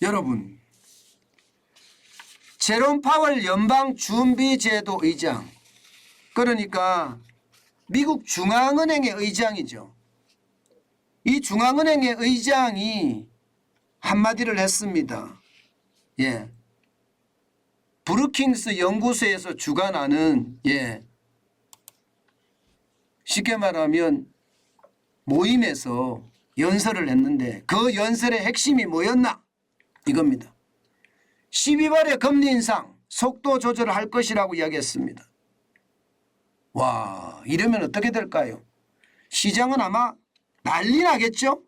여러분, 제롬 파월 연방준비제도 의장, 그러니까 미국 중앙은행의 의장이죠. 이 중앙은행의 의장이 한마디를 했습니다. 예. 브루킹스 연구소에서 주관하는 쉽게 말하면 모임에서 연설을 했는데 그 연설의 핵심이 뭐였나? 이겁니다. 12월에 금리 인상 속도 조절을 할 것이라고 이야기했습니다. 와, 이러면 어떻게 될까요? 시장은 아마 난리 나겠죠?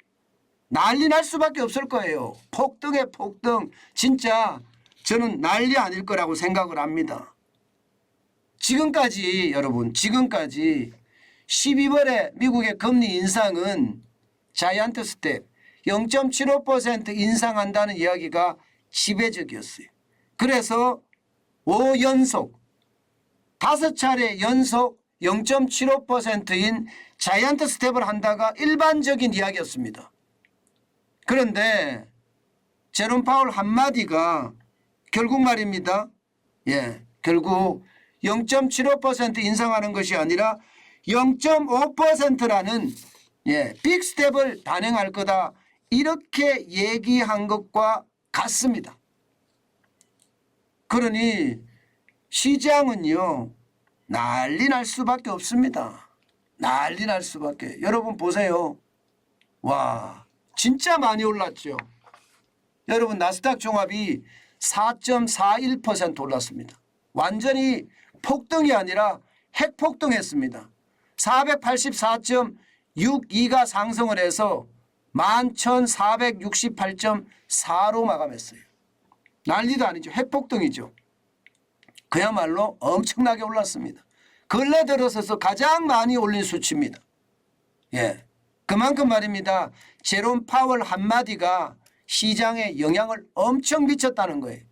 난리 날 수밖에 없을 거예요. 폭등에 폭등. 진짜 저는 난리 아닐 거라고 생각을 합니다. 지금까지 여러분, 지금까지 12월에 미국의 금리 인상은 자이언트 스텝 0.75% 인상한다는 이야기가 지배적이었어요. 그래서 5연속 5차례 연속 0.75%인 자이언트 스텝을 한다가 일반적인 이야기였습니다. 그런데 제롬 파월 한마디가 결국 말입니다. 결국 0.75% 인상하는 것이 아니라 0.5%라는 빅스텝을 단행할 거다. 이렇게 얘기한 것과 같습니다. 그러니 시장은요 난리 날 수밖에 없습니다. 난리 날 수밖에. 여러분 보세요. 와, 진짜 많이 올랐죠. 여러분 나스닥 종합이 4.41% 올랐습니다. 완전히 폭등이 아니라 핵폭등했습니다. 484.62가 상승을 해서 11,468.4로 마감했어요. 난리도 아니죠. 핵폭등이죠. 그야말로 엄청나게 올랐습니다. 근래 들어서서 가장 많이 올린 수치입니다. 그만큼 말입니다. 제롬 파월 한마디가 시장에 영향을 엄청 미쳤다는 거예요.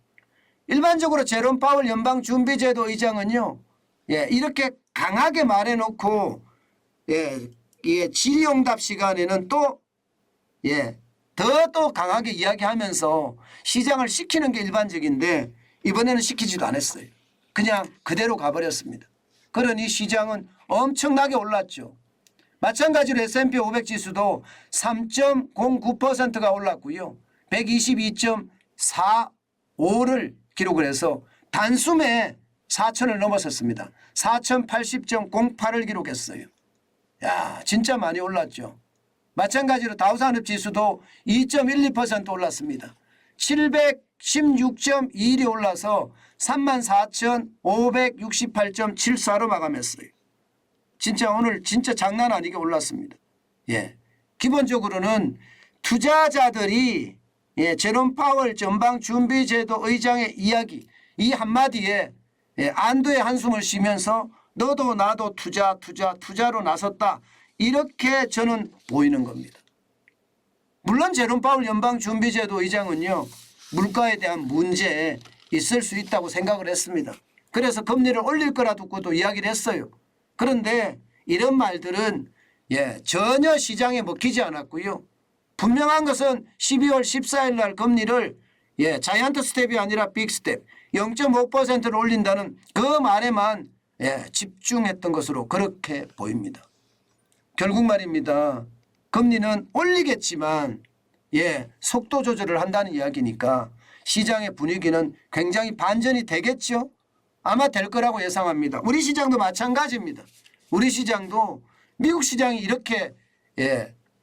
일반적으로 제롬 파월 연방준비제도 의장은요, 이렇게 강하게 말해놓고, 질의응답 시간에는 또 강하게 이야기하면서 시장을 시키는 게 일반적인데 이번에는 시키지도 않았어요. 그냥 그대로 가버렸습니다. 그러니 시장은 엄청나게 올랐죠. 마찬가지로 S&P 500 지수도 3.09%가 올랐고요. 122.45를 기록을 해서 단숨에 4천을 넘어섰습니다. 4,080.08을 기록했어요. 야, 진짜 많이 올랐죠. 마찬가지로 다우산업지수도 2.12% 올랐습니다. 716.21이 올라서 34,568.74로 마감했어요. 진짜 오늘 진짜 장난 아니게 올랐습니다. 기본적으로는 투자자들이 제롬 파월 연방준비제도 의장의 이야기 이 한마디에 안도의 한숨을 쉬면서 너도 나도 투자로 나섰다. 이렇게 저는 보이는 겁니다. 물론 제롬 파월 연방준비제도 의장은요. 물가에 대한 문제에 있을 수 있다고 생각을 했습니다. 그래서 금리를 올릴 거라 듣고도 이야기를 했어요. 그런데 이런 말들은 전혀 시장에 먹히지 않았고요. 분명한 것은 12월 14일 날 금리를 자이언트 스텝이 아니라 빅스텝 0.5%를 올린다는 그 말에만 집중했던 것으로 그렇게 보입니다. 결국 말입니다. 금리는 올리겠지만 속도 조절을 한다는 이야기니까 시장의 분위기는 굉장히 반전이 되겠죠. 아마 될 거라고 예상합니다. 우리 시장도 마찬가지입니다. 우리 시장도 미국 시장이 이렇게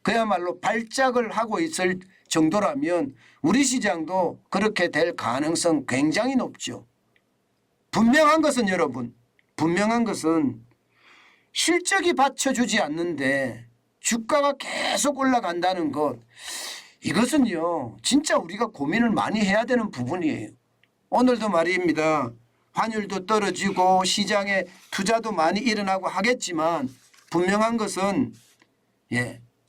그야말로 발작을 하고 있을 정도라면 우리 시장도 그렇게 될 가능성 굉장히 높죠. 분명한 것은 여러분, 분명한 것은 실적이 받쳐주지 않는데 주가가 계속 올라간다는 것, 이것은요 진짜 우리가 고민을 많이 해야 되는 부분이에요. 오늘도 말입니다. 환율도 떨어지고 시장에 투자도 많이 일어나고 하겠지만 분명한 것은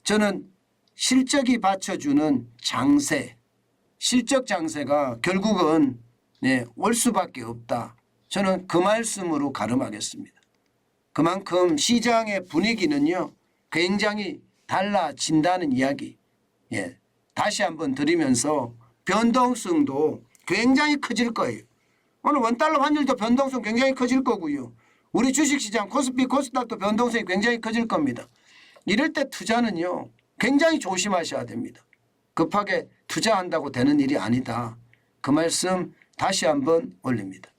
저는 실적이 받쳐주는 장세, 실적 장세가 결국은 올 수밖에 없다. 저는 그 말씀으로 가름하겠습니다. 그만큼 시장의 분위기는요 굉장히 달라진다는 이야기 다시 한번 드리면서 변동성도 굉장히 커질 거예요. 오늘 원달러 환율도 변동성 굉장히 커질 거고요. 우리 주식시장 코스피 코스닥도 변동성이 굉장히 커질 겁니다. 이럴 때 투자는요 굉장히 조심하셔야 됩니다. 급하게 투자한다고 되는 일이 아니다. 그 말씀 다시 한번 올립니다.